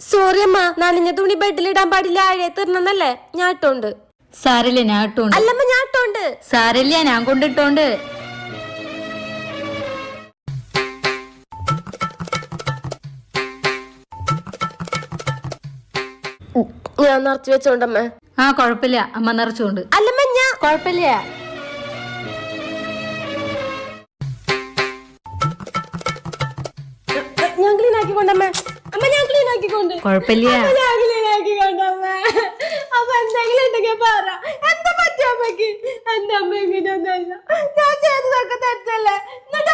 Sorry അമ്മ, നനഞ്ഞ തുണി ബെഡിലിടാൻ പാടില്ല, ആഴത്തിരണന്നല്ലേ? ഞാൻ ഇട്ടോണ്ട്. സാരില്ല, ഞാൻ ഇട്ടോണ്ട്. അല്ലമ്മ, ഞാൻ ഇട്ടോണ്ട്. സാരില്ല, ഞാൻ കൊണ്ടിട്ടോണ്ട്. ഞാൻ നിറച്ചു വെച്ചോണ്ടമ്മേ. ആ കൊഴപ്പില്ല, അമ്മ നിറച്ചോണ്ട്. അല്ലമ്മ, ഞാൻ കൊഴപ്പില്ല. ഞാൻ ക്ലീൻ ആക്കിക്കൊണ്ടമ്മേ. അമ്മ, ഞാൻ ക്ലീൻ ആക്കിക്കൊണ്ട്. കൊഴപ്പില്ല. ഞാൻ ക്ലീൻ ആക്കിക്കൊണ്ടമ്മേ. അപ്പൊ എന്തെങ്കിലും ഉണ്ടെങ്കിൽ പറ. എന്താ പറ്റിയ അമ്മക്ക്? എന്റെ അമ്മ ഇങ്ങനെയൊന്നല്ല, ഞാൻ ചെയ്തതൊക്കെ തെറ്റല്ലേ? എന്നിട്ട്